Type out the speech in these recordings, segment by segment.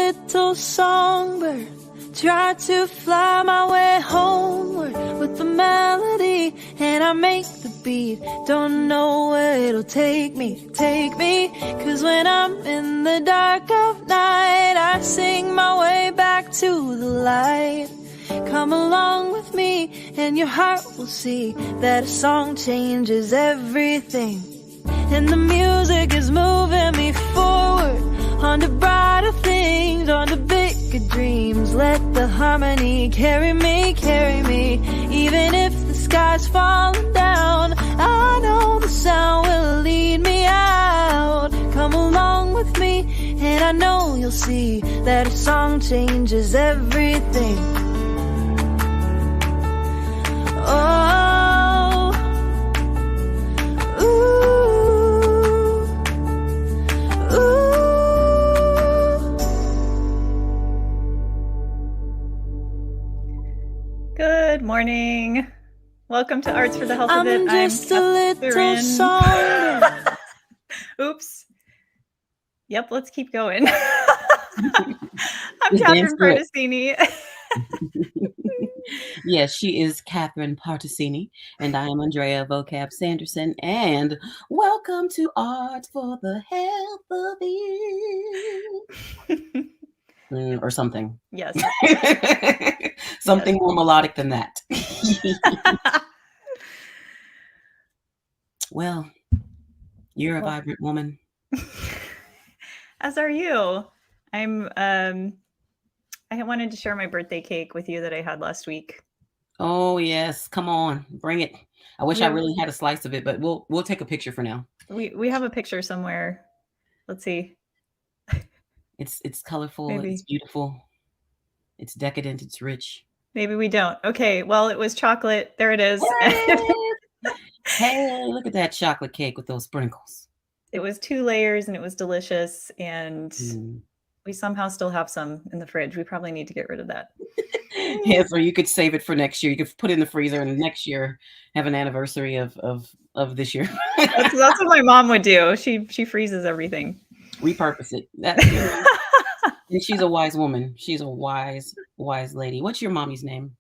little songbird, try to fly my way homeward with the melody, and I make the beat. Don't know where it'll take me, cause when I'm in the dark of night, I sing my way back to the light. Come along with me and your heart will see that a song changes everything. And the music is moving me forward on to brighter things, on to bigger dreams. Let the harmony carry me, even if the sky's falling down. I know the sound will lead me out. Come along with me and I know you'll see that a song changes everything. Oh, ooh, ooh. Good morning. Welcome to Arts for the Health of It. I'm just a little song. Oops. Yep, let's keep going. I'm Catherine Particini. Yes, she is Catherine Particini, and I am Andrea Vocab Sanderson, and welcome to Art for the Health of It. Or something. Yes. Something more melodic than that. Well, you're a vibrant woman. As are you. I wanted to share my birthday cake with you that I had last week. Oh yes, come on, bring it. I wish I really had a slice of it, but we'll take a picture for now. We have a picture somewhere. Let's see. It's colorful. Maybe. It's beautiful. It's decadent. It's rich. Maybe we don't. Okay, well, it was chocolate. There it is. Hey, look at that chocolate cake with those sprinkles. It was 2 layers and it was delicious, and we somehow still have some in the fridge. We probably need to get rid of that. Yes, or you could save it for next year. You could put it in the freezer and next year have an anniversary of this year. That's what my mom would do. She freezes everything. Repurpose it. And she's a wise woman. She's a wise lady. What's your mommy's name?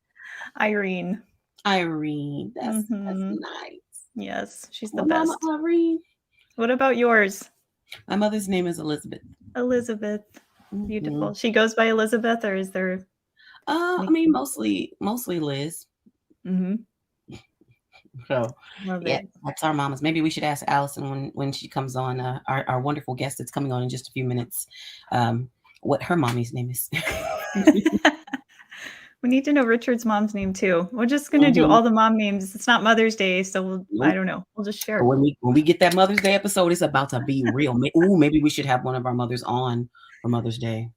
Irene. That's nice. Yes, she's the best. Mama Irene. What about yours? My mother's name is Elizabeth. Elizabeth. Beautiful. She goes by Elizabeth, or is there? I mean, mostly Liz. So yeah, that's our mamas. Maybe we should ask Allison when she comes on, our wonderful guest that's coming on in just a few minutes, what her mommy's name is. We need to know Richard's mom's name too. We're just gonna do all the mom names. It's not Mother's Day, so I don't know. We'll just share. When we get that Mother's Day episode, it's about to be real. Maybe we should have one of our mothers on for Mother's Day.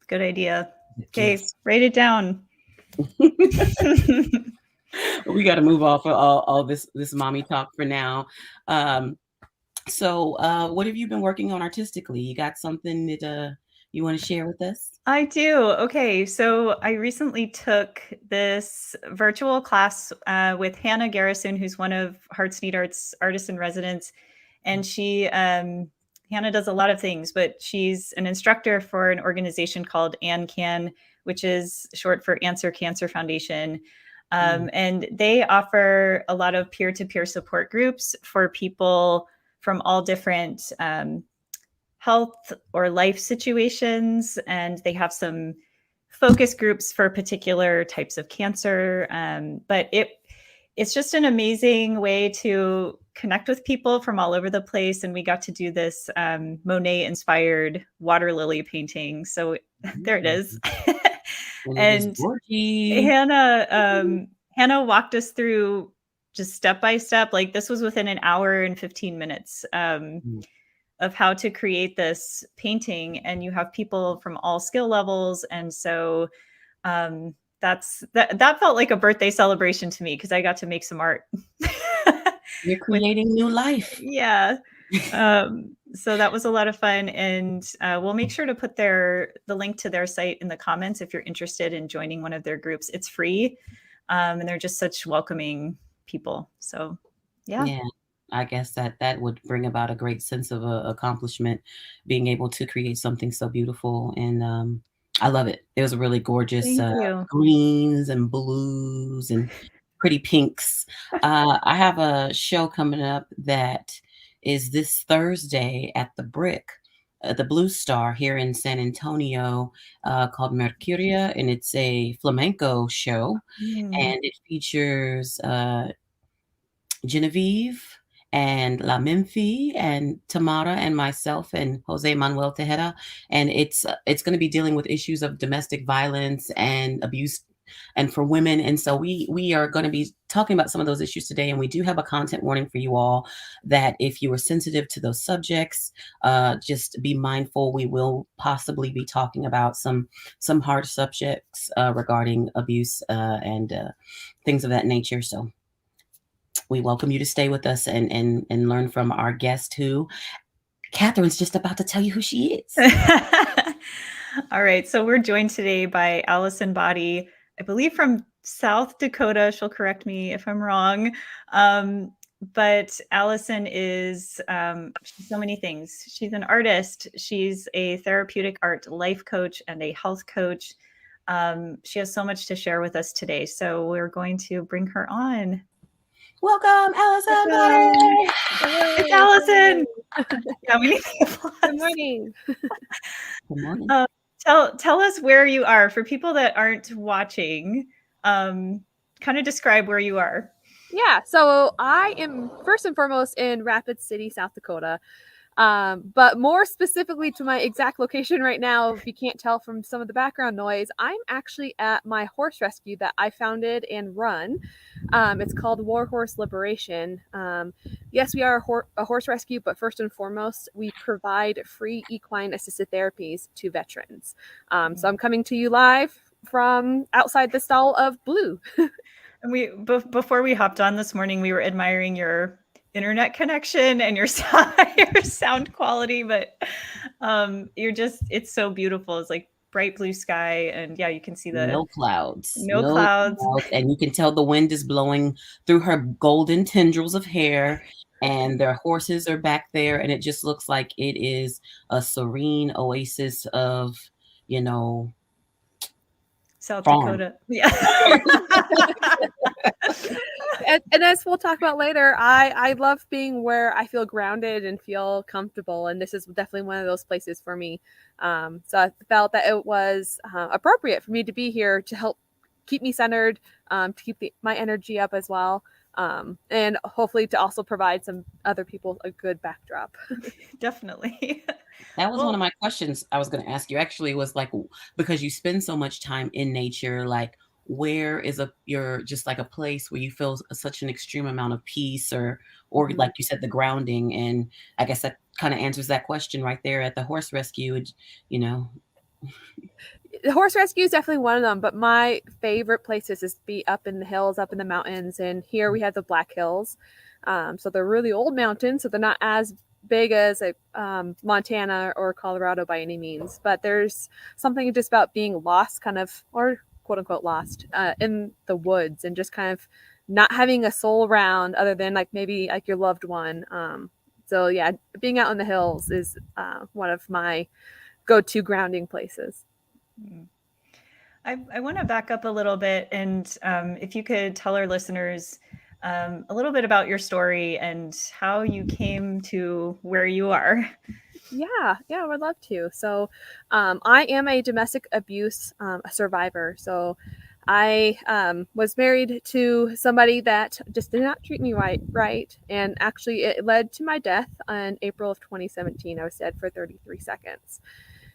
Good idea. Okay, write it down. We got to move off of all this mommy talk for now. So what have you been working on artistically? You got something that you want to share with us? I do. Okay, so I recently took this virtual class with Hannah Garrison, who's one of Hearts Need Arts artists in residence, and she Hannah does a lot of things, but she's an instructor for an organization called ANCAN, which is short for Answer Cancer Foundation. And they offer a lot of peer-to-peer support groups for people from all different health or life situations. And they have some focus groups for particular types of cancer. But it's just an amazing way to connect with people from all over the place. And we got to do this Monet-inspired water lily painting. So there it is. And Hannah walked us through just step by step. Like this was within an hour and 15 minutes of how to create this painting. And you have people from all skill levels. And so that felt like a birthday celebration to me because I got to make some art. You're creating new life. Yeah. So that was a lot of fun. And we'll make sure to put the link to their site in the comments if you're interested in joining one of their groups. It's free. And they're just such welcoming people. So, yeah. I guess that would bring about a great sense of accomplishment, being able to create something so beautiful and I love it. It was really gorgeous. Thank you. Greens and blues and pretty pinks. I have a show coming up that is this Thursday at the Brick, the Blue Star here in San Antonio, called Mercuria, and it's a flamenco show, and it features Genevieve and La Memphi and Tamara and myself and Jose Manuel Tejeda. And it's going to be dealing with issues of domestic violence and abuse and for women. And so we are going to be talking about some of those issues today. And we do have a content warning for you all that if you are sensitive to those subjects, just be mindful. We will possibly be talking about some hard subjects regarding abuse and things of that nature. So we welcome you to stay with us and learn from our guest, who Catherine's just about to tell you who she is. All right. So we're joined today by Allison Body, I believe from South Dakota. She'll correct me if I'm wrong. But Allison is she's so many things. She's an artist. She's a therapeutic art life coach and a health coach. She has so much to share with us today. So we're going to bring her on. Welcome, Allison Body. It's Allison. Yeah, we need to applause. Good morning. Good morning. Tell us where you are for people that aren't watching. Kind of describe where you are. Yeah, so I am first and foremost in Rapid City, South Dakota. But more specifically to my exact location right now, if you can't tell from some of the background noise, I'm actually at my horse rescue that I founded and run. It's called War Horse Liberation. Yes, we are a horse rescue, but first and foremost, we provide free equine assisted therapies to veterans. So I'm coming to you live from outside the stall of Blue. And before we hopped on this morning, we were admiring your internet connection and your sound quality, but it's so beautiful. It's like bright blue sky, and yeah, you can see no clouds, no clouds, and you can tell the wind is blowing through her golden tendrils of hair, and their horses are back there, and it just looks like it is a serene oasis of, South farm. Dakota. Yeah. And as we'll talk about later, I love being where I feel grounded and feel comfortable. And this is definitely one of those places for me. So I felt that it was appropriate for me to be here to help keep me centered, to keep my energy up as well. And hopefully to also provide some other people a good backdrop. Definitely. That was one of my questions I was going to ask you, actually, was like, because you spend so much time in nature, like, where is you're just like a place where you feel such an extreme amount of peace, or like you said, the grounding? And I guess that kind of answers that question right there at the horse rescue. The horse rescue is definitely one of them, but my favorite places is to be up in the hills, up in the mountains. And here we have the Black Hills. So they're really old mountains, so they're not as big as Montana or Colorado by any means, but there's something just about being lost, kind of, or quote unquote lost in the woods, and just kind of not having a soul around other than like maybe like your loved one. So yeah, being out in the hills is one of my go-to grounding places. I want to back up a little bit, and if you could tell our listeners a little bit about your story and how you came to where you are. Yeah, I would love to. So I am a domestic abuse survivor. So I was married to somebody that just did not treat me right. And actually it led to my death in April of 2017. I was dead for 33 seconds.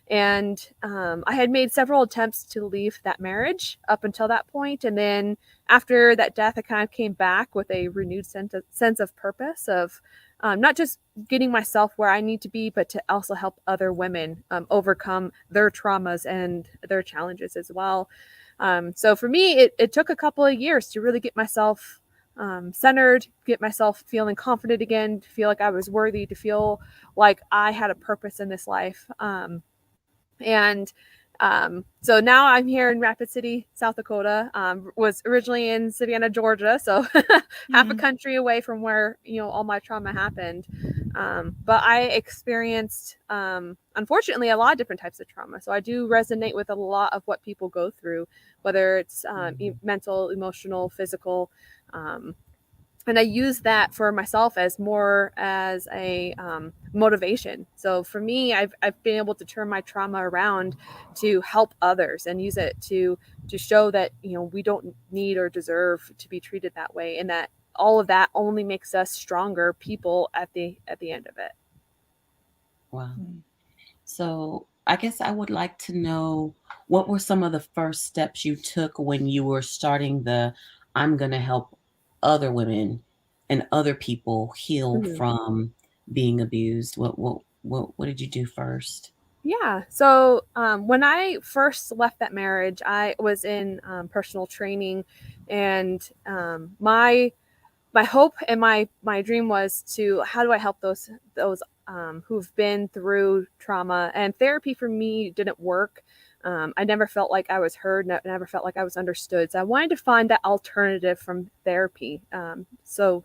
And I had made several attempts to leave that marriage up until that point. And then after that death, I kind of came back with a renewed sense of purpose of not just getting myself where I need to be, but to also help other women overcome their traumas and their challenges as well. So for me, it took a couple of years to really get myself centered, get myself feeling confident again, to feel like I was worthy, to feel like I had a purpose in this life. So now I'm here in Rapid City, South Dakota. Was originally in Savannah, Georgia, so half a country away from where all my trauma happened. But I experienced, unfortunately, a lot of different types of trauma. So I do resonate with a lot of what people go through, whether it's mental, emotional, physical. And I use that for myself as more as a motivation. So for me, I've been able to turn my trauma around to help others and use it to show that, you know, we don't need or deserve to be treated that way, and that all of that only makes us stronger people at the end of it. Wow. So I guess I would like to know, what were some of the first steps you took when you were starting the I'm going to help other women and other people heal Mhm. from being abused? What did you do first? Yeah. So when I first left that marriage, I was in personal training, and my hope and my dream was to, how do I help those who've been through trauma? And therapy for me didn't work. I never felt like I was heard, never felt like I was understood. So I wanted to find that alternative from therapy. So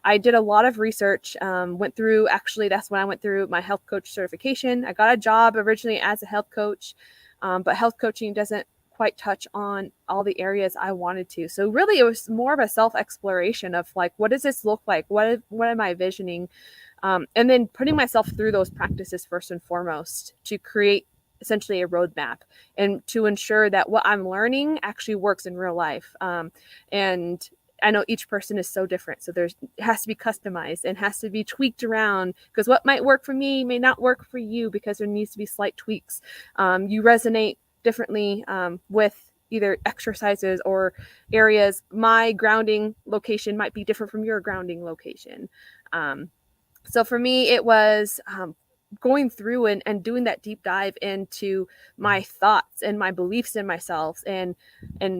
I did a lot of research, went through, actually, that's when I went through my health coach certification. I got a job originally as a health coach, but health coaching doesn't quite touch on all the areas I wanted to. So really it was more of a self-exploration of like, what does this look like? What am I visioning? And then putting myself through those practices first and foremost to create essentially a roadmap and to ensure that what I'm learning actually works in real life. And I know each person is so different. So it has to be customized and has to be tweaked around, because what might work for me may not work for you, because there needs to be slight tweaks. You resonate differently with either exercises or areas. My grounding location might be different from your grounding location. So for me, it was going through and doing that deep dive into my thoughts and my beliefs in myself, and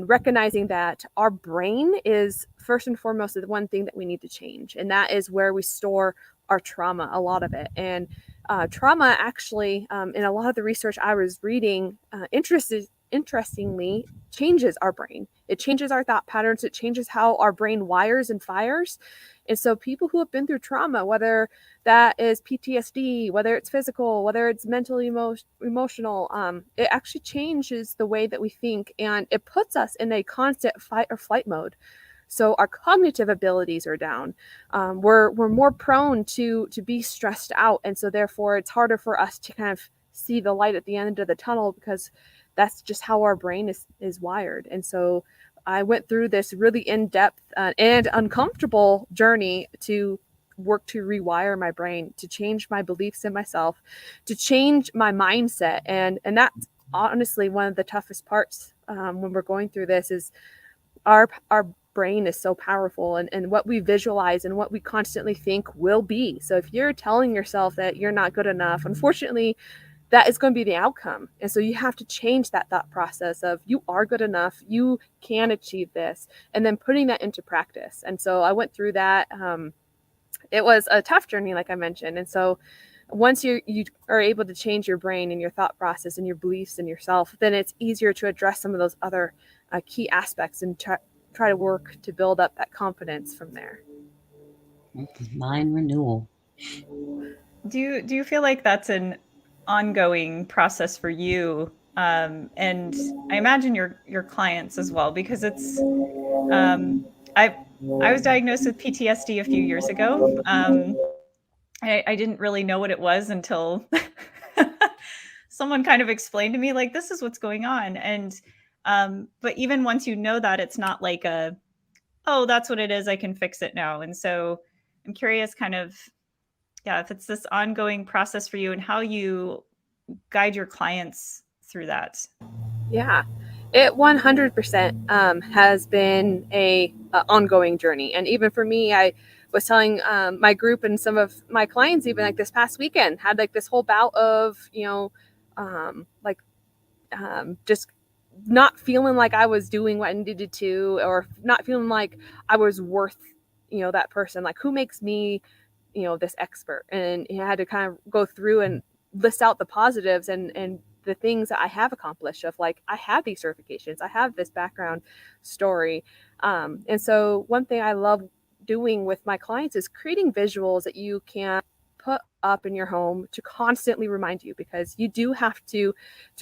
recognizing that our brain is first and foremost the one thing that we need to change, and that is where we store our trauma, a lot of it. And trauma actually, in a lot of the research I was reading, interestingly, changes our brain. It changes our thought patterns. It changes how our brain wires and fires. And so people who have been through trauma, whether that is PTSD, whether it's physical, whether it's mentally emotional, it actually changes the way that we think, and it puts us in a constant fight or flight mode. So our cognitive abilities are down. We're more prone to be stressed out, and so therefore it's harder for us to kind of see the light at the end of the tunnel, because that's just how our brain is wired. And so I went through this really in-depth and uncomfortable journey to work to rewire my brain, to change my beliefs in myself, to change my mindset. And that's honestly one of the toughest parts when we're going through this, is our brain is so powerful, and what we visualize and what we constantly think will be. So if you're telling yourself that you're not good enough, unfortunately, that is going to be the outcome. And so you have to change that thought process of, you are good enough, you can achieve this, and then putting that into practice. And so I went through that. It was a tough journey, like I mentioned. And so once you are able to change your brain and your thought process and your beliefs in yourself, then it's easier to address some of those other key aspects and try to work to build up that confidence from there. Mind renewal. Do you feel like that's an ongoing process for you? And I imagine your clients as well, because it's I was diagnosed with PTSD a few years ago. I didn't really know what it was until someone kind of explained to me, like, this is what's going on. And but even once you know that, it's not like oh, that's what it is, I can fix it now. And so I'm curious, kind of, yeah, if it's this ongoing process for you and how you guide your clients through that. Yeah, it 100% has been a ongoing journey. And even for me, I was telling my group and some of my clients, even like this past weekend, had like this whole bout of, just not feeling like I was doing what I needed to, or not feeling like I was worth, that person. Like, who makes me, this expert? And I had to kind of go through and list out the positives and the things that I have accomplished, of like, I have these certifications, I have this background story. And so one thing I love doing with my clients is creating visuals that you can put up in your home to constantly remind you, because you do have to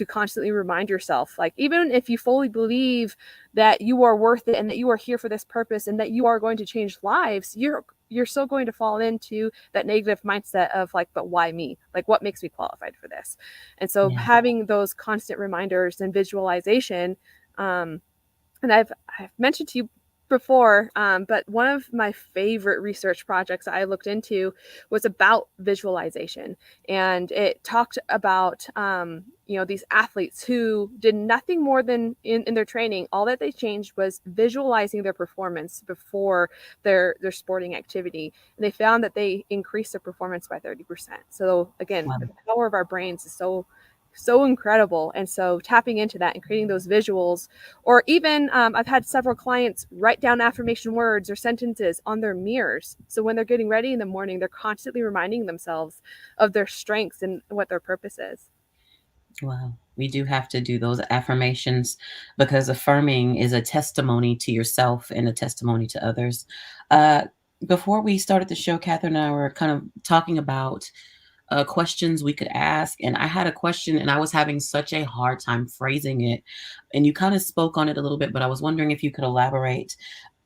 constantly remind yourself, like, even if you fully believe that you are worth it and that you are here for this purpose and that you are going to change lives, you're still going to fall into that negative mindset of like, but why me? Like, what makes me qualified for this? And so Yeah. having those constant reminders and visualization, and I've mentioned to you before, but one of my favorite research projects I looked into was about visualization, and it talked about these athletes who did nothing more than in their training. All that they changed was visualizing their performance before their sporting activity, and they found that they increased their performance by 30%. So again, Wow. the power of our brains is so incredible. And so tapping into that and creating those visuals, or even I've had several clients write down affirmation words or sentences on their mirrors, so when they're getting ready in the morning, they're constantly reminding themselves of their strengths and what their purpose is. Wow. We do have to do those affirmations, because affirming is a testimony to yourself and a testimony to others. Uh, Before we started the show, Catherine and I were kind of talking about questions we could ask. And I had a question and I was having such a hard time phrasing it. And you kind of spoke on it a little bit, but I was wondering if you could elaborate.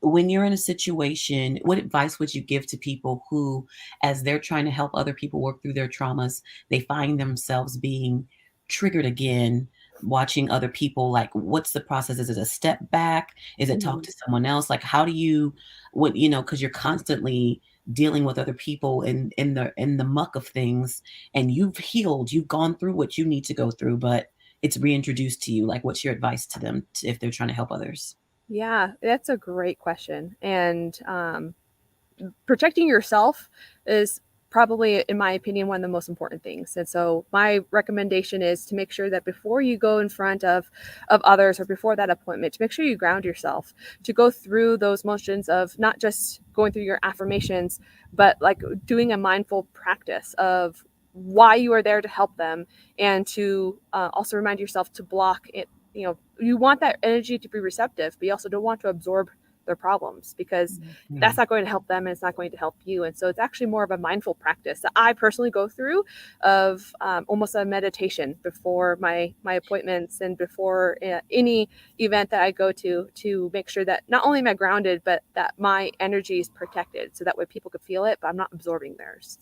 When you're in a situation, what advice would you give to people who, as they're trying to help other people work through their traumas, they find themselves being triggered again, watching other people? Like, what's the process? Is it a step back? Is it talk Mhm. to someone else? Like, how do you, what, you know, because you're constantly dealing with other people in the muck of things, and you've healed, you've gone through what you need to go through, but it's reintroduced to you. Like, what's your advice to them if they're trying to help others? Yeah, that's a great question. And protecting yourself is probably, in my opinion, one of the most important things. And so my recommendation is to make sure that before you go in front of others, or before that appointment, to make sure you ground yourself, to go through those motions of not just going through your affirmations, but like doing a mindful practice of why you are there to help them, and to also remind yourself to block it. You want that energy to be receptive, but you also don't want to absorb their problems, because that's Mhm. not going to help them and it's not going to help you. And so it's actually more of a mindful practice that I personally go through, of almost a meditation before my appointments and before any event that I go to make sure that not only am I grounded, but that my energy is protected, so that way people could feel it, but I'm not absorbing theirs.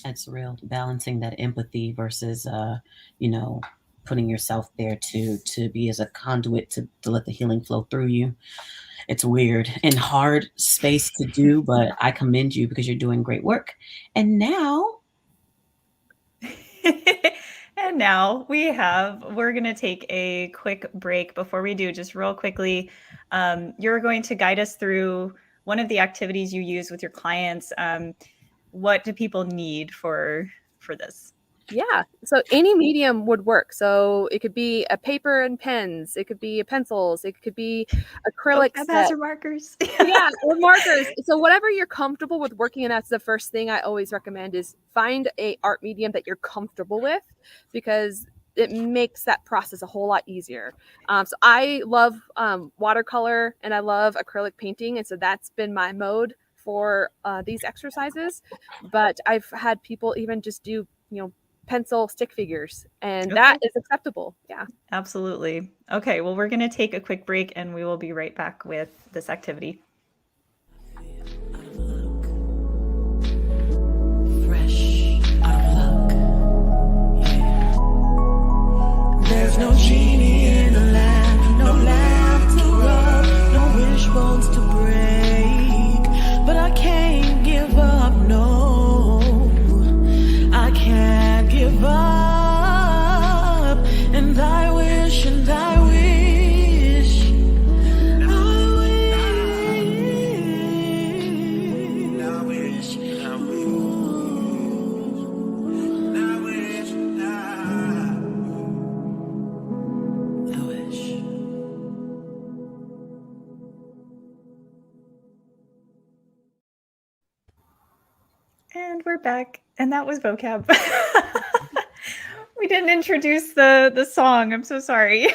That's real, balancing that empathy versus you know, putting yourself there to be as a conduit to let the healing flow through you. It's weird and hard space to do, but I commend you because you're doing great work. And now, And now we're going to take a quick break. Before we do, just real quickly, you're going to guide us through one of the activities you use with your clients. What do people need for this? Yeah. So any medium would work. So it could be a paper and pens, it could be pencils, it could be acrylic Vocab has set. her markers. Yeah, or markers. So whatever you're comfortable with working in, that's the first thing I always recommend, is find a art medium that you're comfortable with, because it makes that process a whole lot easier. So I love watercolor and I love acrylic painting, and so that's been my mode for these exercises. But I've had people even just do pencil stick figures, and that Okay, is acceptable. Yeah. absolutely. Okay, well, we're going to take a quick break and we will be right back with this activity. Fresh out of luck. Yeah. There's no genie in the lamp, no lamp to rub, no wishbones to break. But I can't give up, no, I can't give up. And I wish, and I wish, I wish, I wish. And we're back. And that was vocab. We didn't introduce the song. I'm so sorry.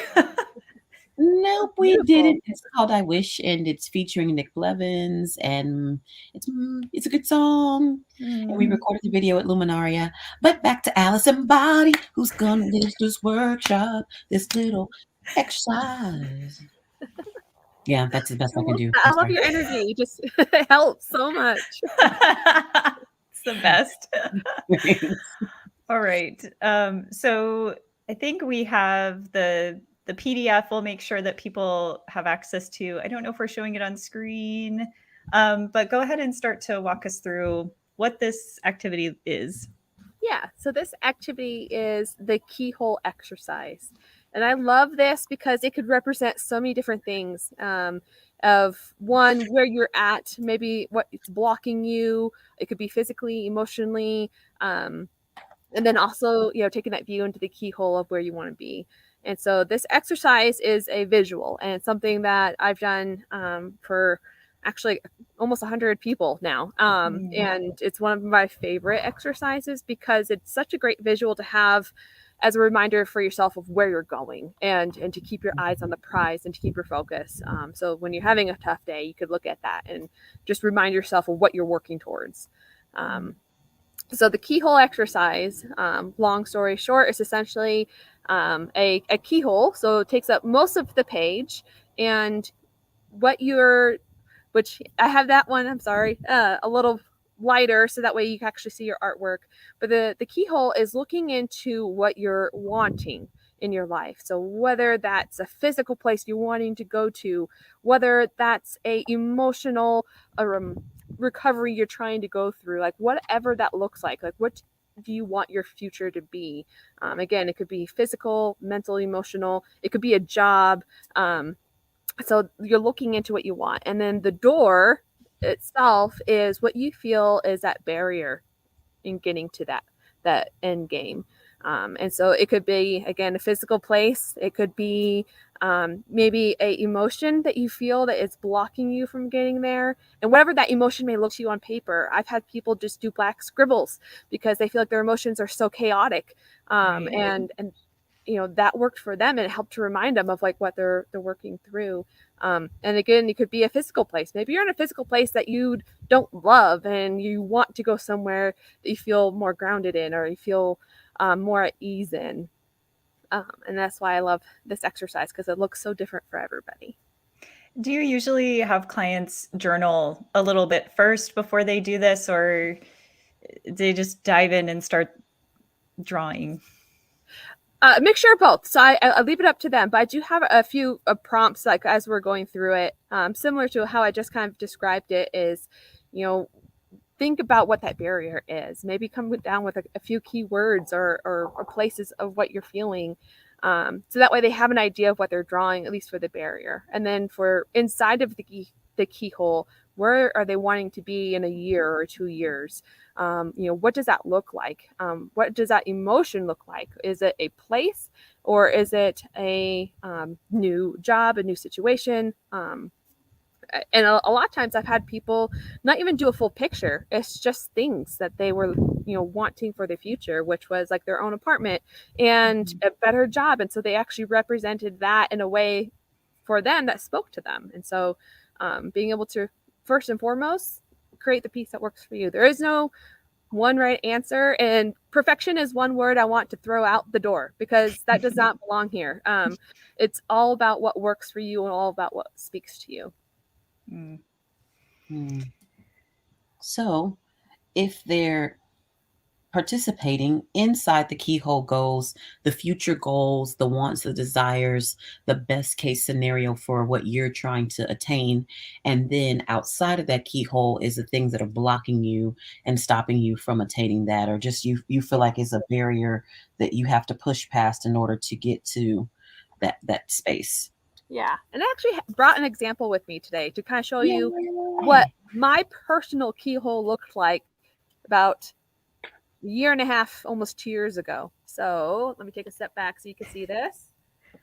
Nope, we Beautiful. didn't. It's called I Wish, and it's featuring Nick Blevins, and it's a good song. And we recorded the video at Luminaria. But back to Allison Body, who's gonna lead this workshop, this little exercise. Yeah, that's the best I can do. I I'm love sorry. your energy. You just it helps so much. It's the best. Thanks. All right. So I think we have the PDF. We'll make sure that people have access to. I don't know if we're showing it on screen, but go ahead and start to walk us through what this activity is. Yeah, so this activity is the keyhole exercise. And I love this because it could represent so many different things, of one, where you're at, maybe what it's blocking you. It could be physically, emotionally, and then also, taking that view into the keyhole of where you want to be. And so this exercise is a visual, and it's something that I've done for actually almost 100 people now. And it's one of my favorite exercises because it's such a great visual to have as a reminder for yourself of where you're going, and to keep your eyes on the prize and to keep your focus. So when you're having a tough day, you could look at that and just remind yourself of what you're working towards. So the keyhole exercise, long story short, is essentially a keyhole. So it takes up most of the page, and which I have that one, I'm sorry, a little lighter so that way you can actually see your artwork. But the keyhole is looking into what you're wanting in your life. So whether that's a physical place you're wanting to go to, whether that's a emotional recovery you're trying to go through, like whatever that looks like what do you want your future to be? Again, it could be physical, mental, emotional. It could be a job. So you're looking into what you want, and then the door itself is what you feel is that barrier in getting to that end game. And so it could be, again, a physical place. It could be maybe a emotion that you feel that is blocking you from getting there. And whatever that emotion may look to you on paper, I've had people just do black scribbles because they feel like their emotions are so chaotic. Right. And that worked for them, and it helped to remind them of like what they're working through. And again, it could be a physical place. Maybe you're in a physical place that you don't love, and you want to go somewhere that you feel more grounded in, or you feel more at ease in. And that's why I love this exercise, because it looks so different for everybody. Do you usually have clients journal a little bit first before they do this, or they just dive in and start drawing? A mixture of both. So I leave it up to them, but I do have a few prompts, like as we're going through it, similar to how I just kind of described it. Is, think about what that barrier is. Maybe come down with a few key words or places of what you're feeling. So that way they have an idea of what they're drawing, at least for the barrier. And then for inside of the keyhole, where are they wanting to be in a year or 2 years? What does that look like? What does that emotion look like? Is it a place, or is it a new job, a new situation? And a lot of times I've had people not even do a full picture. It's just things that they were, wanting for the future, which was like their own apartment and a better job. And so they actually represented that in a way for them that spoke to them. And so being able to, first and foremost, create the piece that works for you. There is no one right answer, and perfection is one word I want to throw out the door, because that does not belong here. It's all about what works for you and all about what speaks to you. So if they're participating inside the keyhole goals, the future goals, the wants, the desires, the best case scenario for what you're trying to attain. And then outside of that keyhole is the things that are blocking you and stopping you from attaining that, or just you feel like it's a barrier that you have to push past in order to get to that space. Yeah. And I actually brought an example with me today to kind of show you what my personal keyhole looked like about a year and a half, almost 2 years ago. So let me take a step back so you can see this.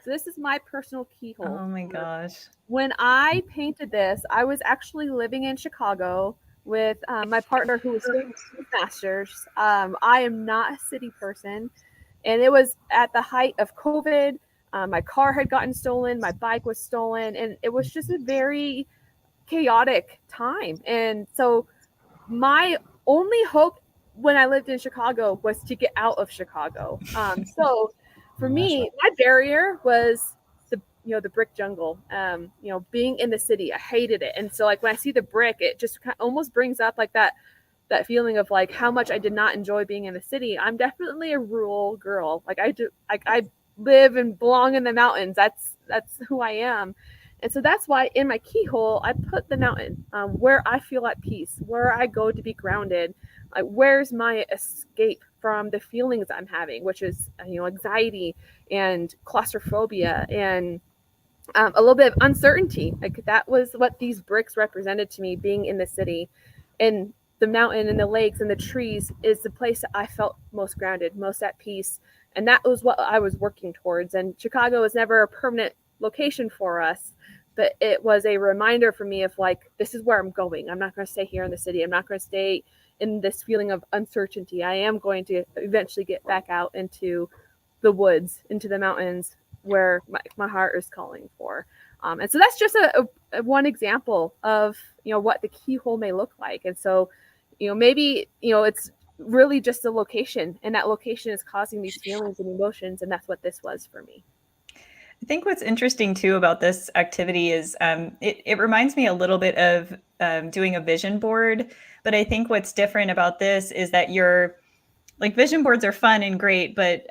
So this is my personal keyhole. Oh my gosh. When I painted this, I was actually living in Chicago with my partner, who was doing his master's. I am not a city person. And it was at the height of COVID. My car had gotten stolen, my bike was stolen, and it was just a very chaotic time. And so my only hope when I lived in Chicago was to get out of Chicago. So for me, my barrier was the brick jungle. Being in the city, I hated it. And so like when I see the brick, it just almost brings up like that feeling of like how much I did not enjoy being in the city. I'm definitely a rural girl. Like I live and belong in the mountains. That's who I am. And so that's why in my keyhole, I put the mountain where I feel at peace, where I go to be grounded. Like, where's my escape from the feelings I'm having, which is, anxiety and claustrophobia and a little bit of uncertainty. Like, that was what these bricks represented to me being in the city. And the mountain and the lakes and the trees is the place that I felt most grounded, most at peace. And that was what I was working towards. And Chicago was never a permanent location for us, but it was a reminder for me of like, this is where I'm going. I'm not going to stay here in the city. I'm not going to stay in this feeling of uncertainty. I am going to eventually get back out into the woods, into the mountains where my heart is calling for. And so that's just a one example of, what the keyhole may look like. And so, maybe, it's really just the location, and that location is causing these feelings and emotions. And that's what this was for me. I think what's interesting too about this activity is it reminds me a little bit of doing a vision board. But I think what's different about this is that vision boards are fun and great, but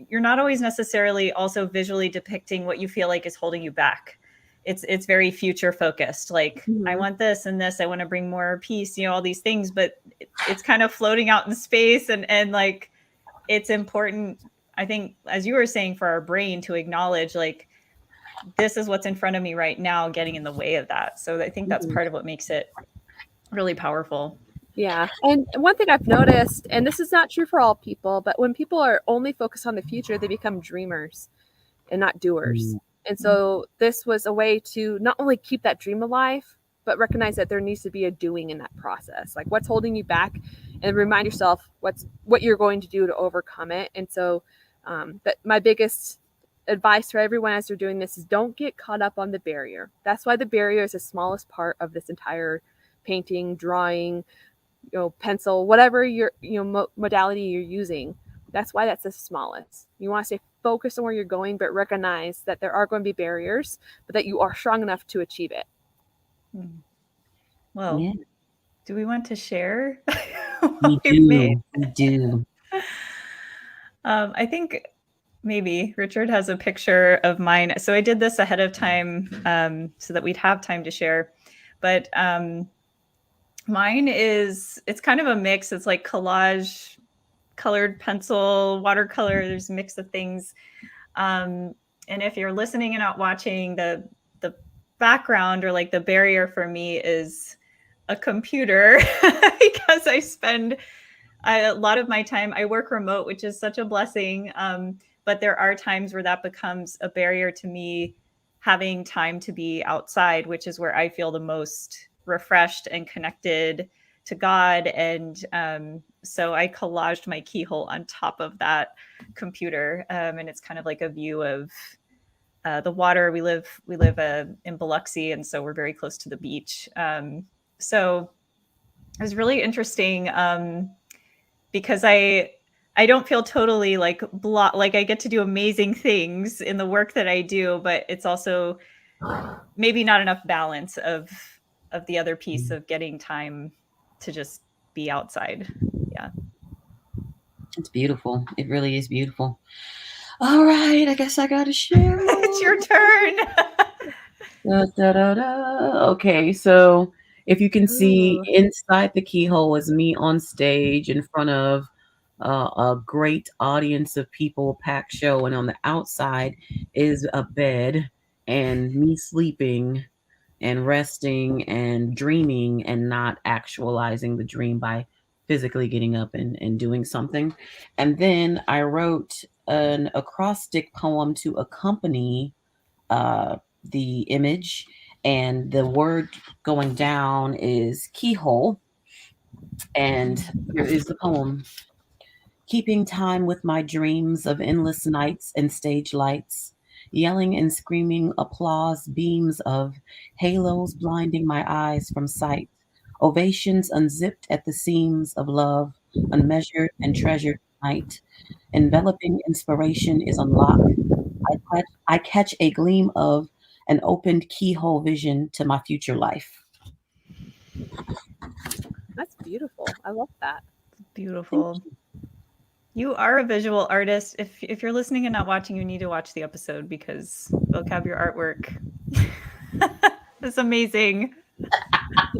you're not always necessarily also visually depicting what you feel like is holding you back. It's very future focused. Like, I want this and this, I want to bring more peace, all these things, but it's kind of floating out in space. And like, it's important, I think, as you were saying, for our brain to acknowledge, like, this is what's in front of me right now, getting in the way of that. So I think that's part of what makes it really powerful. Yeah. And one thing I've noticed, and this is not true for all people, but when people are only focused on the future, they become dreamers and not doers. And so this was a way to not only keep that dream alive, but recognize that there needs to be a doing in that process. Like, what's holding you back, and remind yourself what you're going to do to overcome it. And so that my biggest advice for everyone as they're doing this is don't get caught up on the barrier. That's why the barrier is the smallest part of this entire painting, drawing, pencil, whatever your modality you're using. That's why that's the smallest. You want to stay focused on where you're going, but recognize that there are going to be barriers, but that you are strong enough to achieve it. Well, yeah. Do we want to share? We do. I think maybe Richard has a picture of mine. So I did this ahead of time so that we'd have time to share. But mine it's kind of a mix. It's like collage, colored pencil, watercolor. There's a mix of things. And if you're listening and not watching, the background or like the barrier for me is a computer because I spend a lot of my time, I work remote, which is such a blessing. But there are times where that becomes a barrier to me having time to be outside, which is where I feel the most refreshed and connected to God. And so I collaged my keyhole on top of that computer. And it's kind of like a view of the water. We live in Biloxi, and so we're very close to the beach. So it was really interesting because I don't feel totally like I get to do amazing things in the work that I do, but it's also maybe not enough balance of the other piece of getting time to just be outside. Yeah. It's beautiful. It really is beautiful. All right. I guess I got to share. It's your turn. Okay. So if you can see inside the keyhole is me on stage in front of a great audience of people, packed show. And on the outside is a bed and me sleeping and resting and dreaming and not actualizing the dream by physically getting up and doing something. And then I wrote an acrostic poem to accompany the image, and the word going down is keyhole. And here is the poem. keeping time with my dreams of endless nights and stage lights, yelling and screaming applause beams of halos blinding my eyes from sight, ovations unzipped at the seams of love, unmeasured and treasured night. Enveloping inspiration is unlocked. I catch a gleam of an opened keyhole vision to my future life. That's beautiful. I love that. Beautiful. You are a visual artist. If you're listening and not watching, you need to watch the episode because vocab your artwork. It's amazing.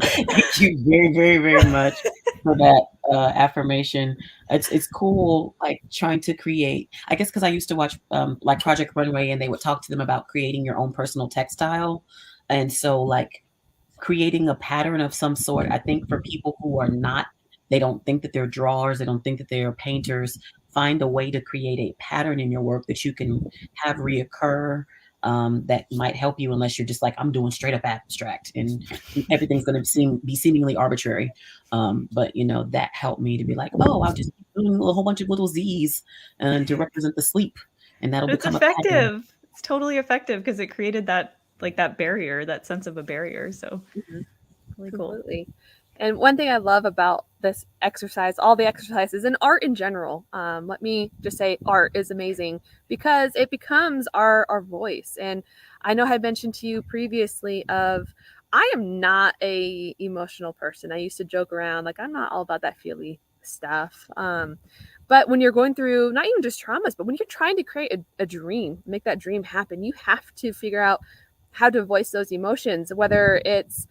Thank you very, very, very much for that affirmation. It's cool, like trying to create. I guess because I used to watch like Project Runway, and they would talk to them about creating your own personal textile, and so like creating a pattern of some sort. I think for people who are not, they don't think that they're drawers, they don't think that they're painters. Find a way to create a pattern in your work that you can have reoccur. That might help you, unless you're just like, I'm doing straight up abstract and everything's going to be seemingly arbitrary. But you know, that helped me to be like, oh, I'll just do a whole bunch of little Z's to represent the sleep, and that'll become effective. It's totally effective because it created that barrier, that sense of a barrier. So really cool. Completely. And one thing I love about this exercise, all the exercises and art in general, let me just say art is amazing because it becomes our voice. And I know I had mentioned to you previously of, I am not a emotional person. I used to joke around, like, I'm not all about that feely stuff. But when you're going through not even just traumas, but when you're trying to create a dream, make that dream happen, you have to figure out how to voice those emotions, whether it's,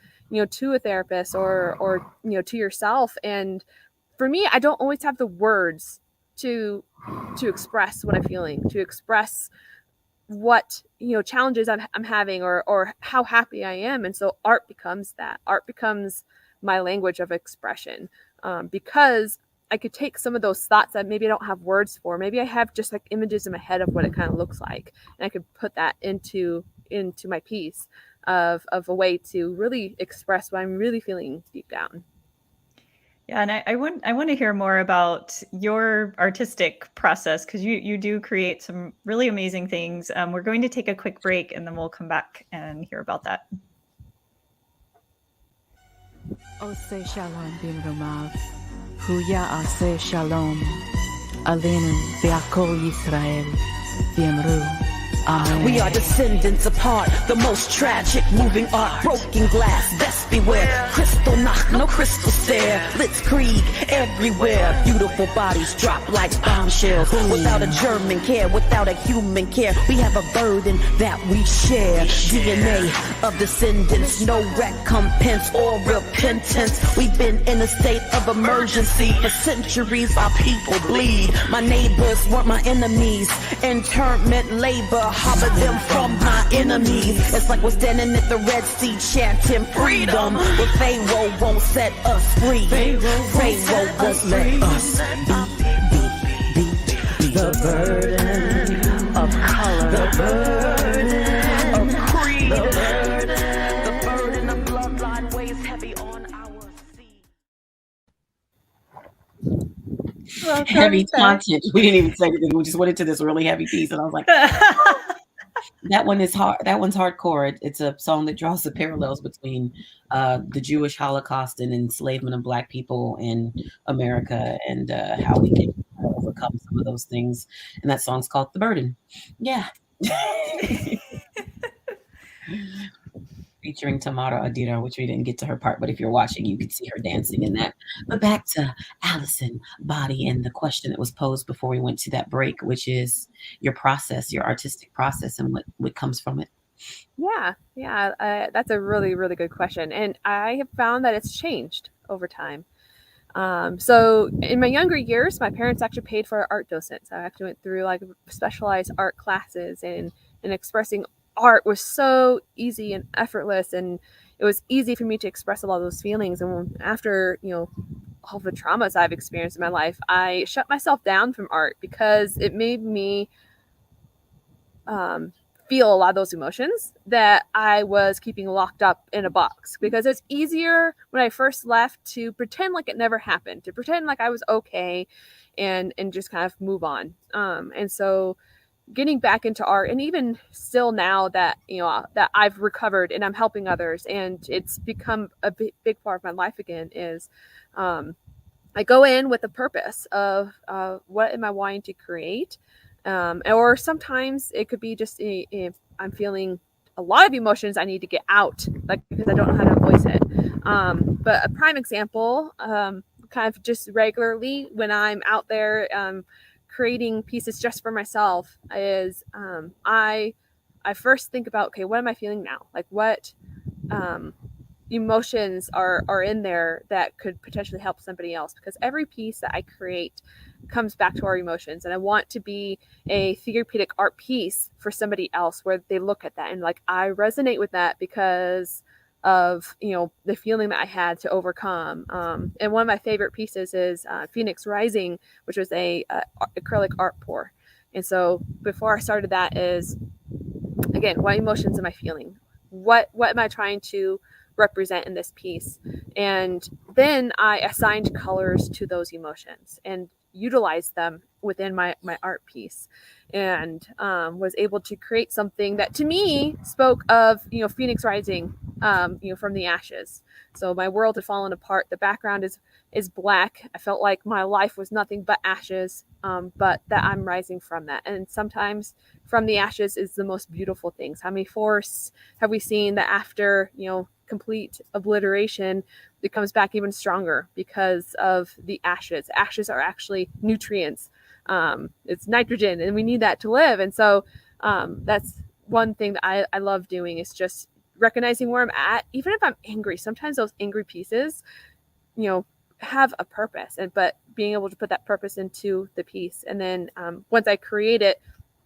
to a therapist or to yourself. And for me, I don't always have the words to express what I'm feeling, to express what, challenges I'm having or how happy I am. And so art becomes that. Art becomes my language of expression, because I could take some of those thoughts that maybe I don't have words for. Maybe I have just like images in my head of what it kind of looks like. And I could put that into my piece of a way to really express what I'm really feeling deep down. Yeah, and I want to hear more about your artistic process because you do create some really amazing things. We're going to take a quick break and then we'll come back and hear about that. Ose shalom bin Ramav, Huya ase shalom, Alenu be'akol Yisrael, V'emru. Amen. We are descendants apart, the most tragic moving art, broken glass, best beware, crystal knock, no crystal stare, blitzkrieg everywhere, beautiful bodies drop like bombshells, without a German care, without a human care, we have a burden that we share, DNA of descendants, no recompense or repentance, we've been in a state of emergency for centuries, our people bleed, my neighbors weren't my enemies, internment labor, harbor them from my enemies. It's like we're standing at the Red Sea chanting freedom, but Pharaoh won't set us free. Pharaoh won't let us be the burden of color, the burden of creed, the burden of bloodline weighs heavy on our seed. Heavy content. We didn't even say anything. We just went into this really heavy piece, and I was like, that one is hard. That one's hardcore. It's a song that draws the parallels between the Jewish Holocaust and enslavement of Black people in America, and how we can overcome some of those things. And that song's called "The Burden." Yeah. Featuring Tamara Adira, which we didn't get to her part, but if you're watching, you can see her dancing in that. But back to Allison Body and the question that was posed before we went to that break, which is your process, your artistic process, and what comes from it. Yeah, that's a really, really good question. And I have found that it's changed over time. So in my younger years, my parents actually paid for art docents. I actually went through like specialized art classes, and expressing art was so easy and effortless, and it was easy for me to express a lot of those feelings. And after, all the traumas I've experienced in my life, I shut myself down from art because it made me feel a lot of those emotions that I was keeping locked up in a box, because it's easier when I first left to pretend like it never happened, to pretend like I was okay and just kind of move on. And so getting back into art, and even still now that, that I've recovered and I'm helping others and it's become a big part of my life again, is I go in with a purpose of what am I wanting to create, or sometimes it could be just if I'm feeling a lot of emotions I need to get out, like because I don't know how to voice it. But a prime example, kind of just regularly when I'm out there creating pieces just for myself, is I first think about, okay, what am I feeling now? Like what emotions are in there that could potentially help somebody else, because every piece that I create comes back to our emotions, and I want to be a therapeutic art piece for somebody else where they look at that and like, I resonate with that because of the feeling that I had to overcome. And one of my favorite pieces is Phoenix Rising, which was a acrylic art pour. And so before I started that is, again, what emotions am I feeling? What am I trying to represent in this piece? And then I assigned colors to those emotions and utilized them within my art piece, and was able to create something that to me spoke of Phoenix rising from the ashes. So my world had fallen apart. The background is black. I felt like my life was nothing but ashes, but that I'm rising from that. And sometimes from the ashes is the most beautiful things. How many forests have we seen that after complete obliteration, it comes back even stronger because of the ashes. Ashes are actually nutrients. It's nitrogen, and we need that to live. And so that's one thing that I love doing, is just recognizing where I'm at, even if I'm angry. Sometimes those angry pieces, have a purpose, but being able to put that purpose into the piece. And then once I create it,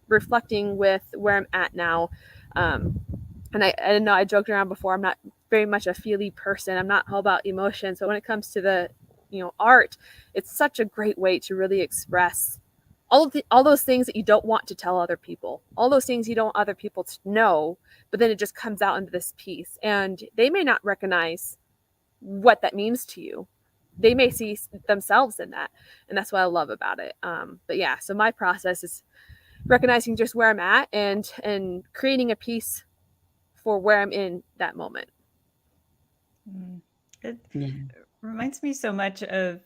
reflecting with where I'm at now. And I know I joked around before, I'm not very much a feely person. I'm not all about emotions. But when it comes to the, art, it's such a great way to really express all those things that you don't want to tell other people, all those things you don't want other people to know, but then it just comes out into this piece, and they may not recognize what that means to you. They may see themselves in that, and that's what I love about it. But yeah, so my process is recognizing just where I'm at and creating a piece for where I'm in that moment. It reminds me so much of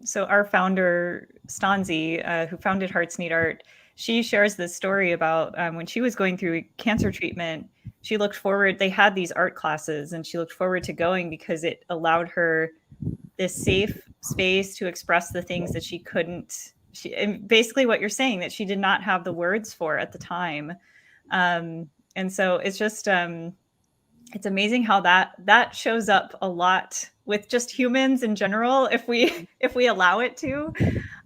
so our founder Stanzi, who founded Hearts Need Art. She shares this story about when she was going through cancer treatment. She looked forward. They had these art classes, and she looked forward to going because it allowed her this safe space to express the things that she couldn't. And basically, what you're saying, that she did not have the words for at the time. And so it's just it's amazing how that shows up a lot with just humans in general, if we allow it to.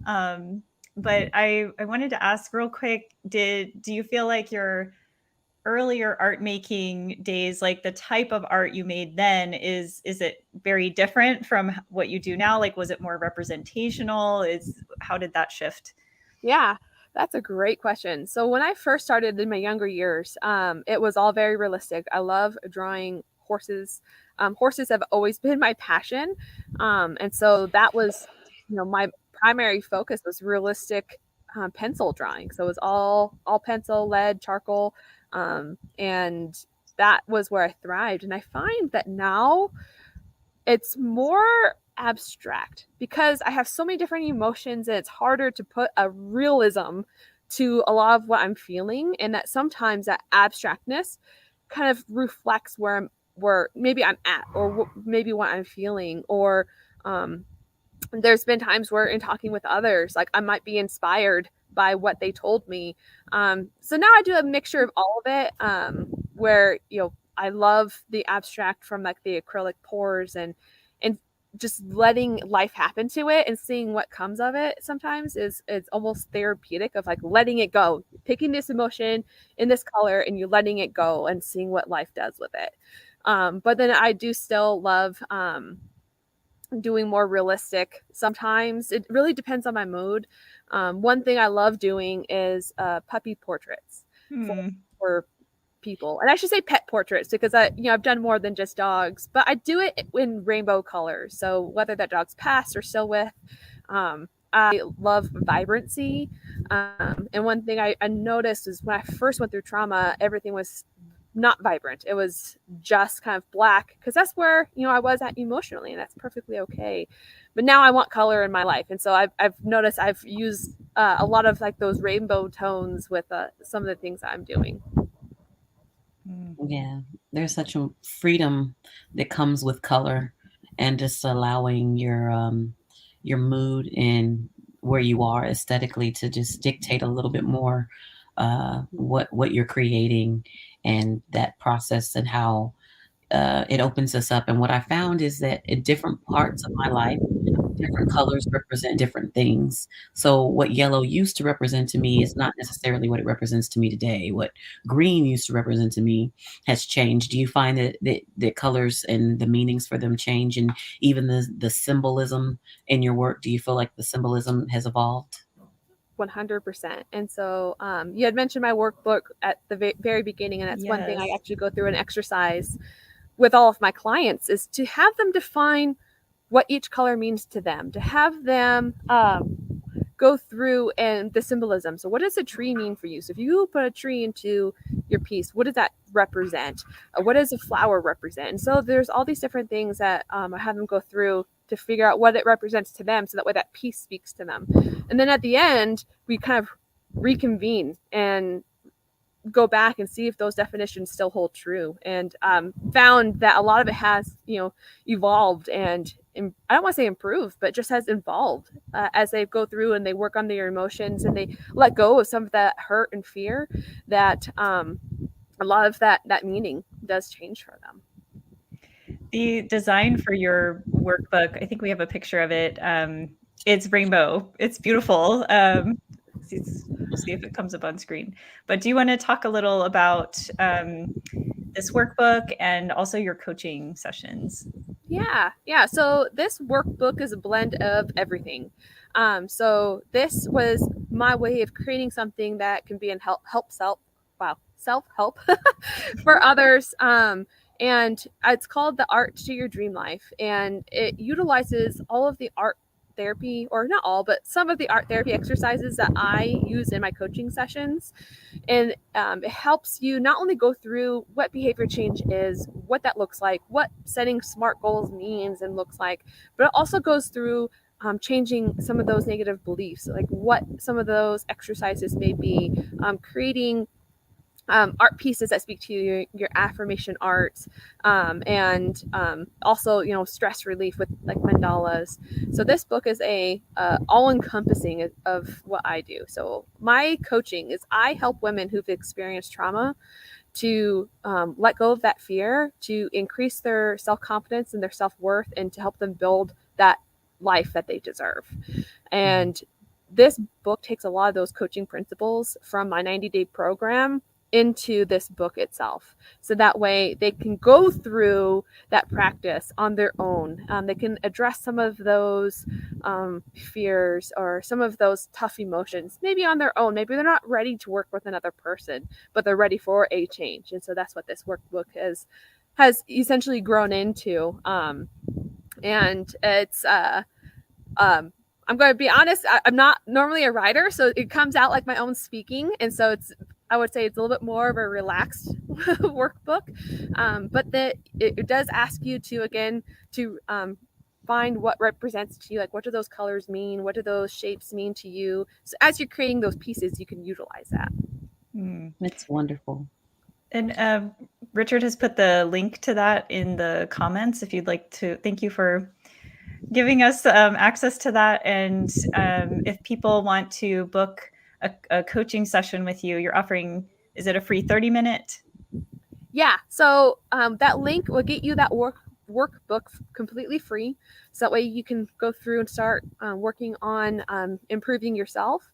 But I wanted to ask real quick, do you feel like your earlier art making days, like the type of art you made then, is it very different from what you do now? Like, was it more representational? How did that shift? Yeah, that's a great question. So when I first started in my younger years, it was all very realistic. I love drawing horses. Horses have always been my passion. And so that was, my primary focus was realistic pencil drawing. So it was all pencil, lead, charcoal. And that was where I thrived. And I find that now it's more abstract because I have so many different emotions, and it's harder to put a realism to a lot of what I'm feeling, and that sometimes that abstractness kind of reflects where maybe I'm at, or maybe what I'm feeling. Or there's been times where in talking with others, like I might be inspired by what they told me. So now I do a mixture of all of it, where I love the abstract from like the acrylic pours and just letting life happen to it and seeing what comes of it sometimes it's almost therapeutic, of like letting it go, picking this emotion in this color and you're letting it go and seeing what life does with it. But then I do still love doing more realistic. Sometimes it really depends on my mood. One thing I love doing is puppy portraits for people, and I should say pet portraits, because I've done more than just dogs, but I do it in rainbow colors. So whether that dog's passed or still with, I love vibrancy. And one thing I noticed is when I first went through trauma, everything was not vibrant. It was just kind of black because that's where, I was at emotionally, and that's perfectly okay. But now I want color in my life. And so I've noticed I've used a lot of like those rainbow tones with some of the things that I'm doing. Yeah, there's such a freedom that comes with color, and just allowing your mood and where you are aesthetically to just dictate a little bit more what you're creating, and that process, and how it opens us up. And what I found is that in different parts of my life, different colors represent different things. So what yellow used to represent to me is not necessarily what it represents to me today. What green used to represent to me has changed. Do you find that colors and the meanings for them change, and even the symbolism in your work? Do you feel like the symbolism has evolved? 100%. And so you had mentioned my workbook at the very beginning, and that's one thing I Yes. actually go through an exercise with all of my clients, is to have them define what each color means to them, to have them go through and the symbolism. So what does a tree mean for you? So if you put a tree into your piece, what does that represent? What does a flower represent? And so there's all these different things that I have them go through to figure out what it represents to them, so that way that piece speaks to them. And then at the end, we kind of reconvene and go back and see if those definitions still hold true, and found that a lot of it has evolved, and I don't want to say improved, but just has evolved as they go through and they work on their emotions and they let go of some of that hurt and fear, that a lot of that meaning does change for them. The design for your workbook, I think we have a picture of it. It's rainbow. It's beautiful. We'll see if it comes up on screen. But do you want to talk a little about this workbook and also your coaching sessions? Yeah. So this workbook is a blend of everything. So this was my way of creating something that can be in self-help for others. And it's called The Art to Your Dream Life. And it utilizes all of the art therapy, or not all, but some of the art therapy exercises that I use in my coaching sessions. And it helps you not only go through what behavior change is, what that looks like, what setting SMART goals means and looks like, but it also goes through changing some of those negative beliefs, like what some of those exercises may be, creating art pieces that speak to you, your affirmation art, and also stress relief with like mandalas. So this book is a all-encompassing of what I do. So my coaching is I help women who've experienced trauma to let go of that fear, to increase their self-confidence and their self-worth, and to help them build that life that they deserve. And this book takes a lot of those coaching principles from my 90-day program into this book itself, so that way they can go through that practice on their own. They can address some of those fears or some of those tough emotions maybe on their own. Maybe they're not ready to work with another person, but they're ready for a change. And so that's what this workbook has essentially grown into. And it's I'm going to be honest, I'm not normally a writer, so it comes out like my own speaking. And so I would say it's a little bit more of a relaxed workbook. But it does ask you to, again, to find what represents to you, like what do those colors mean? What do those shapes mean to you? So as you're creating those pieces, you can utilize that. That's wonderful. And Richard has put the link to that in the comments if you'd like to. Thank you for giving us access to that. And if people want to book a coaching session with you, you're offering, is it a free 30-minute? Yeah. So that link will get you that workbook completely free. So that way you can go through and start working on improving yourself.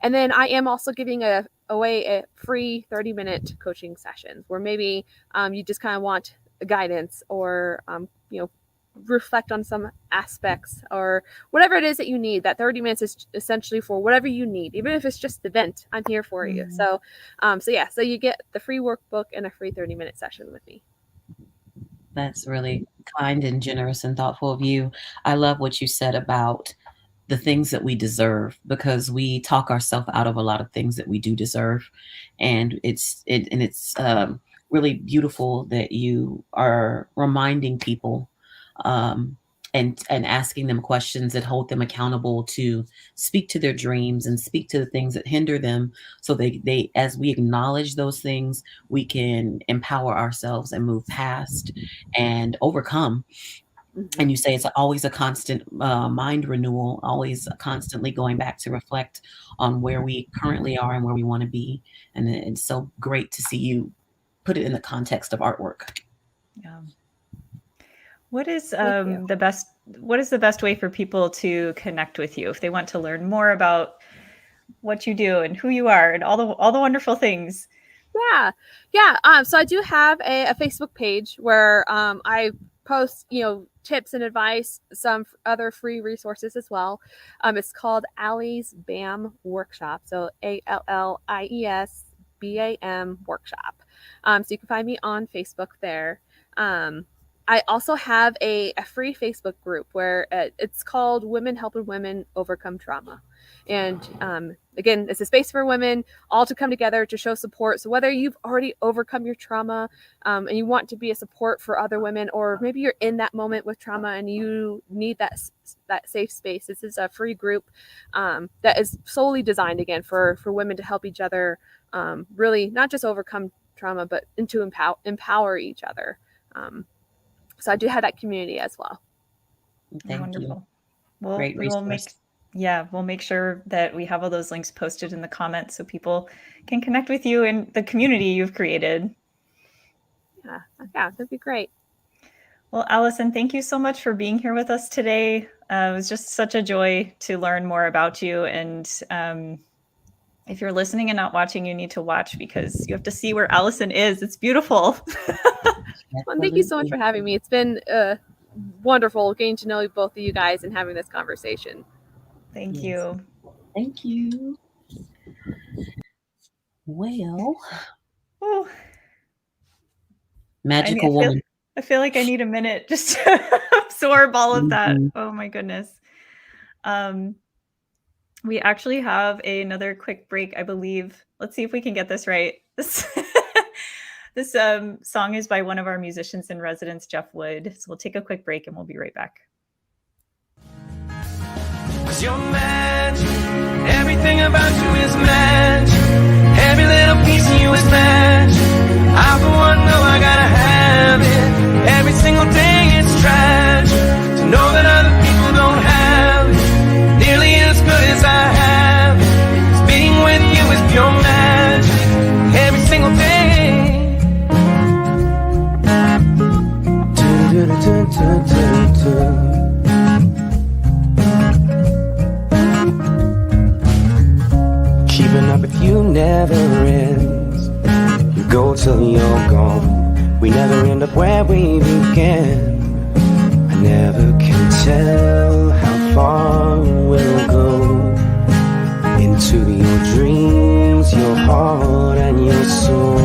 And then I am also giving away a free 30-minute coaching session where maybe you just kind of want guidance, or reflect on some aspects, or whatever it is that you need. That 30 minutes is essentially for whatever you need. Even if it's just the vent, I'm here for you. So you get the free workbook and a free 30-minute session with me. That's really kind and generous and thoughtful of you. I love what you said about the things that we deserve, because we talk ourselves out of a lot of things that we do deserve. And it's really beautiful that you are reminding people, um, and asking them questions that hold them accountable to speak to their dreams and speak to the things that hinder them, so they as we acknowledge those things, we can empower ourselves and move past and overcome. Mhm. And you say it's always a constant mind renewal, always constantly going back to reflect on where we currently are and where we want to be. And it's so great to see you put it in the context of artwork. Yeah. What is Thank you. the best way for people to connect with you if they want to learn more about what you do and who you are and all the wonderful things? Yeah. So I do have a Facebook page where I post, tips and advice, some other free resources as well. It's called Allie's BAM Workshop. So ALLIES BAM Workshop. So you can find me on Facebook there. I also have a free Facebook group where it's called Women Helping Women Overcome Trauma. And again, it's a space for women all to come together to show support. So whether you've already overcome your trauma and you want to be a support for other women, or maybe you're in that moment with trauma and you need that safe space, this is a free group that is solely designed again for women to help each other really not just overcome trauma, but to empower each other. So I do have that community as well. Thank Wonderful. you. Great resource. We'll make sure that we have all those links posted in the comments so people can connect with you and the community you've created. Yeah, that'd be great. Well, Allison, thank you so much for being here with us today. It was just such a joy to learn more about you. And if you're listening and not watching, you need to watch, because you have to see where Allison is. It's beautiful. Well, thank you so much for having me. It's been wonderful getting to know both of you guys and having this conversation. Thank you. Thank you. Well, Ooh. magical woman. I feel like I need a minute just to absorb all of that. Oh my goodness. We actually have another quick break, I believe. Let's see if we can get this right. This song is by one of our musicians in residence, Jeff Wood. So we'll take a quick break and we'll be right back. 'Cause you're magic. Everything about you is magic. Every little piece of you is magic. I for one know I gotta have it. Every single day it's tragic to know that other people don't have it nearly as good as I have it. 'Cause being with you is pure magic. Every single day. Keeping up with you never ends. You go till you're gone. We never end up where we began. I never can tell how far we'll go. Into your dreams, your heart and your soul.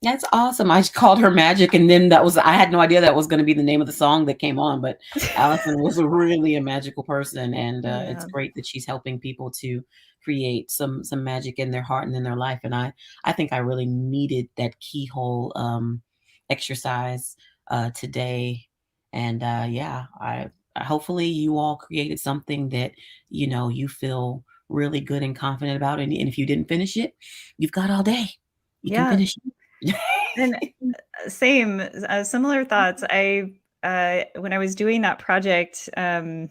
That's awesome. I called her Magic, and then I had no idea that was going to be the name of the song that came on, but Allison was really a magical person, and it's great that she's helping people to create some magic in their heart and in their life. And I think I really needed that Keyhole exercise today. And I hopefully you all created something that you feel really good and confident about. And if you didn't finish it, you've got all day. You can finish it. And same, similar thoughts. When I was doing that project, I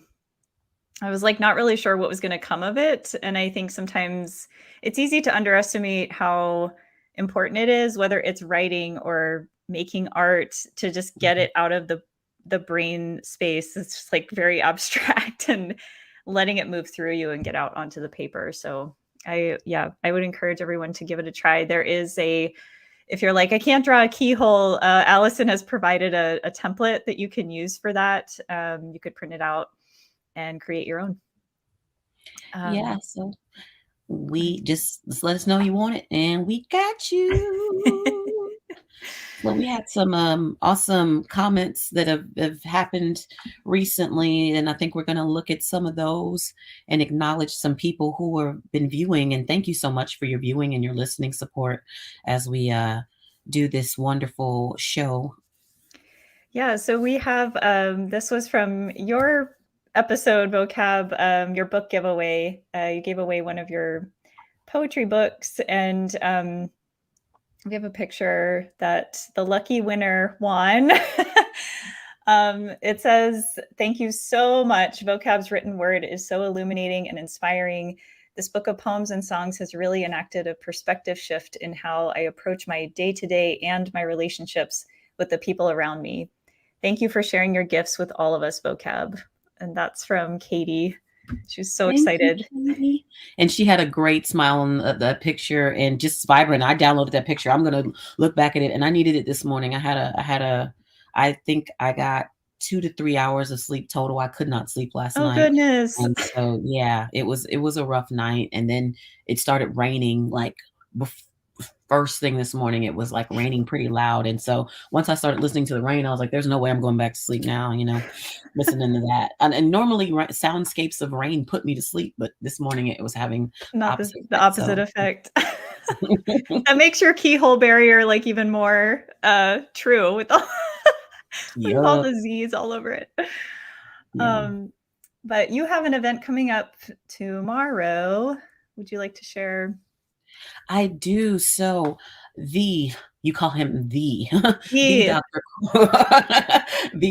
was like not really sure what was going to come of it. And I think sometimes it's easy to underestimate how important it is, whether it's writing or making art, to just get it out of the brain space. It's just like very abstract, and letting it move through you and get out onto the paper. So I would encourage everyone to give it a try. There is if you're like, I can't draw a keyhole, Allison has provided a template that you can use for that. You could print it out and create your own. So we just let us know you want it, and we got you. Well, we had some awesome comments that have happened recently, and I think we're going to look at some of those and acknowledge some people who have been viewing. And thank you so much for your viewing and your listening support as we do this wonderful show. Yeah, so we have this was from your episode, Vocab, your book giveaway. You gave away one of your poetry books, and we have a picture that the lucky winner won. It says, "Thank you so much. Vocab's written word is so illuminating and inspiring. This book of poems and songs has really enacted a perspective shift in how I approach my day-to-day and my relationships with the people around me. Thank you for sharing your gifts with all of us, Vocab." And that's from Katie. She was so excited. Katie. And she had a great smile on the picture and just vibrant. I downloaded that picture. I'm going to look back at it, and I needed it this morning. I think I got 2 to 3 hours of sleep total. I could not sleep last night. Oh, goodness. And so, yeah, it was a rough night. And then it started raining like first thing this morning. It was like raining pretty loud. And so once I started listening to the rain, I was like, there's no way I'm going back to sleep now, listening to that. And normally soundscapes of rain put me to sleep, but this morning it was having not the opposite effect. That makes your keyhole barrier like even more true with all, with all the Z's all over it. Yeah. But you have an event coming up tomorrow. Would you like to share? I do. So you call him the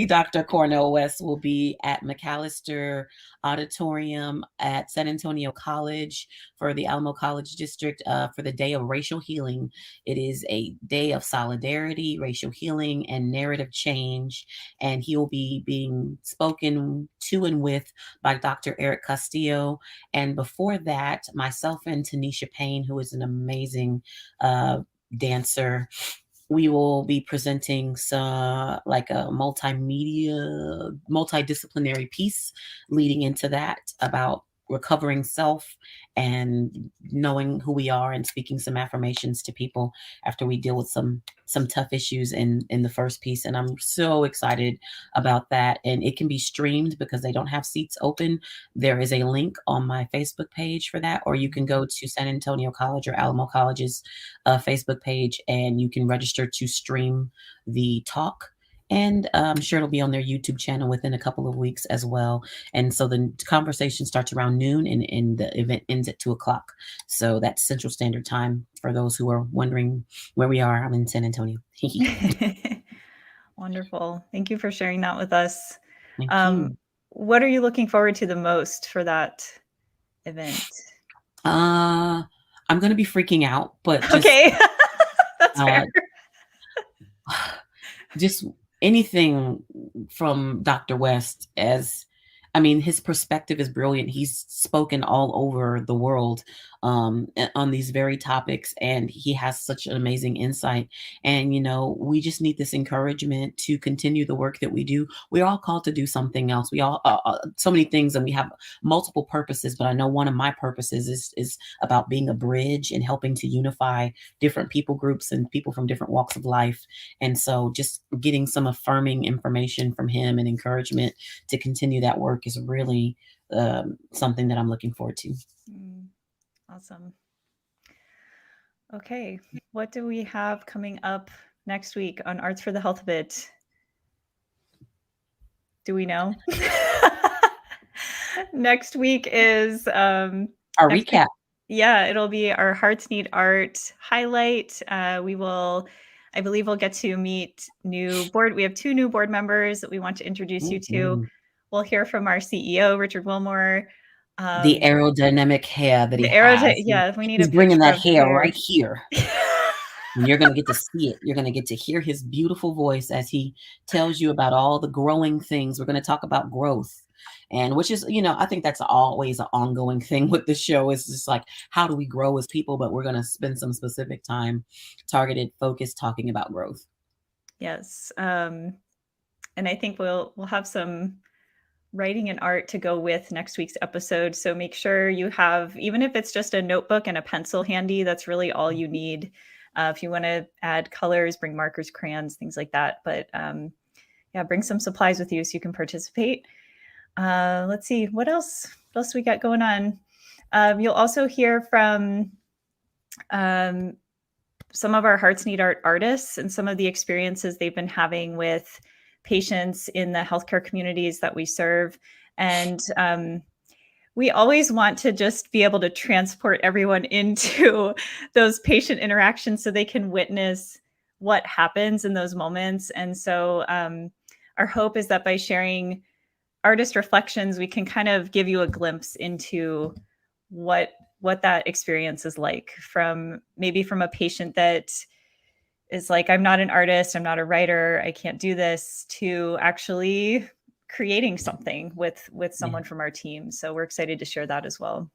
Dr. Cornell West will be at McAllister Auditorium at San Antonio College for the Alamo College District for the Day of Racial Healing. It is a day of solidarity, racial healing, and narrative change. And he will be being spoken to and with by Dr. Eric Castillo. And before that, myself and Tanisha Payne, who is an amazing dancer, we will be presenting like a multidisciplinary piece leading into that about recovering self and knowing who we are and speaking some affirmations to people after we deal with some tough issues in the first piece. And I'm so excited about that. And it can be streamed because they don't have seats open. There is a link on my Facebook page for that, or you can go to San Antonio College or Alamo College's Facebook page and you can register to stream the talk. And I'm sure it'll be on their YouTube channel within a couple of weeks as well. And so the conversation starts around noon and the event ends at 2:00. So that's Central Standard Time for those who are wondering where we are. I'm in San Antonio. Wonderful. Thank you for sharing that with us. Thank you. What are you looking forward to the most for that event? I'm going to be freaking out, but just, okay. That's fair. Just anything from Dr. West, his perspective is brilliant. He's spoken all over the world on these very topics, and he has such an amazing insight. And, we just need this encouragement to continue the work that we do. We're all called to do something else. We all, so many things, and we have multiple purposes, but I know one of my purposes is about being a bridge and helping to unify different people groups and people from different walks of life. And so just getting some affirming information from him and encouragement to continue that work is really something that I'm looking forward to. Awesome. Okay, what do we have coming up next week on Arts for the Health of It? Do we know? Next week is our recap. Yeah, it'll be our Hearts Need Art highlight. I believe we'll get to meet we have 2 new board members that we want to introduce you to. We'll hear from our CEO, Richard Wilmore. The aerodynamic hair that he has. Yeah, we need He's bringing that hair right here. And you're going to get to see it. You're going to get to hear his beautiful voice as he tells you about all the growing things. We're going to talk about growth. And which is, I think that's always an ongoing thing with the show. Is just like, how do we grow as people? But we're going to spend some specific time, targeted, focused, talking about growth. Yes. And I think we'll have some writing and art to go with next week's episode. So make sure you have, even if it's just a notebook and a pencil handy, that's really all you need. If you want to add colors, bring markers, crayons, things like that. But yeah, bring some supplies with you so you can participate. Let's see, what else we got going on? You'll also hear from some of our Hearts Need Art artists and some of the experiences they've been having with patients in the healthcare communities that we serve. And we always want to just be able to transport everyone into those patient interactions so they can witness what happens in those moments. And so our hope is that by sharing artist reflections, we can kind of give you a glimpse into what that experience is like, from a patient that is like, I'm not an artist, I'm not a writer, I can't do this, to actually creating something with someone from our team. So we're excited to share that as well.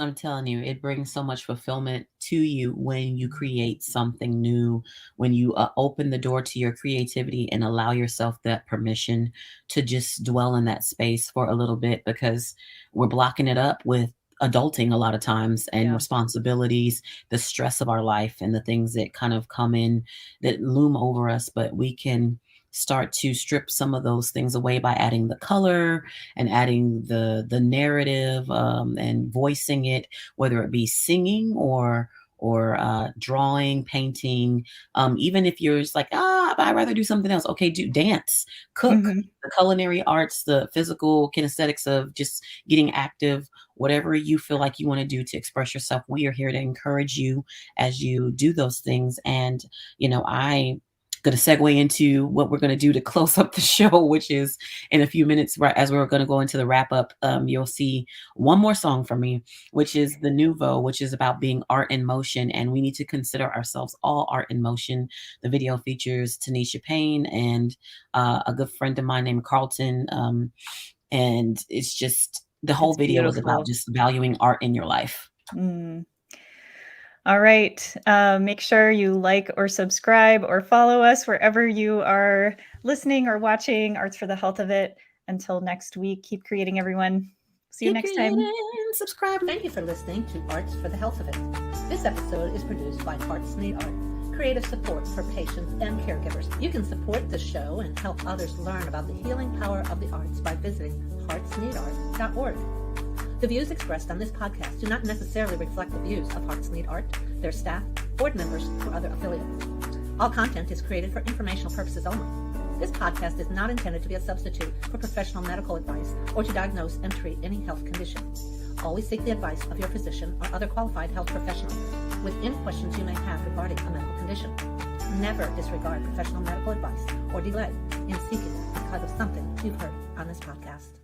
I'm telling you, it brings so much fulfillment to you when you create something new, when you open the door to your creativity and allow yourself that permission to just dwell in that space for a little bit, because we're blocking it up with adulting a lot of times and responsibilities, the stress of our life and the things that kind of come in that loom over us. But we can start to strip some of those things away by adding the color and adding the narrative, and voicing it, whether it be singing or drawing, painting. Even if you're just like, I'd rather do something else. Okay, do dance, cook, the culinary arts, the physical kinesthetics of just getting active, whatever you feel like you want to do to express yourself. We are here to encourage you as you do those things. And, I'm going to segue into what we're going to do to close up the show, which is in a few minutes, right as we're going to go into the wrap up. You'll see one more song from me, which is the Nouveau, which is about being art in motion. And we need to consider ourselves all art in motion. The video features Tanisha Payne and a good friend of mine named Carlton. And it's just, the whole video is about just valuing art in your life. All right. Make sure you like or subscribe or follow us wherever you are listening or watching Arts for the Health of It. Until next week, keep creating, everyone. See you next time. Subscribe. Thank you for listening to Arts for the Health of It. This episode is produced by Hearts Need Art, creative support for patients and caregivers. You can support the show and help others learn about the healing power of the arts by visiting heartsneedart.org. The views expressed on this podcast do not necessarily reflect the views of Hearts Need Art, their staff, board members, or other affiliates. All content is created for informational purposes only. This podcast is not intended to be a substitute for professional medical advice or to diagnose and treat any health condition. Always seek the advice of your physician or other qualified health professional with any questions you may have regarding a medical condition. Never disregard professional medical advice or delay in seeking because of something you've heard on this podcast.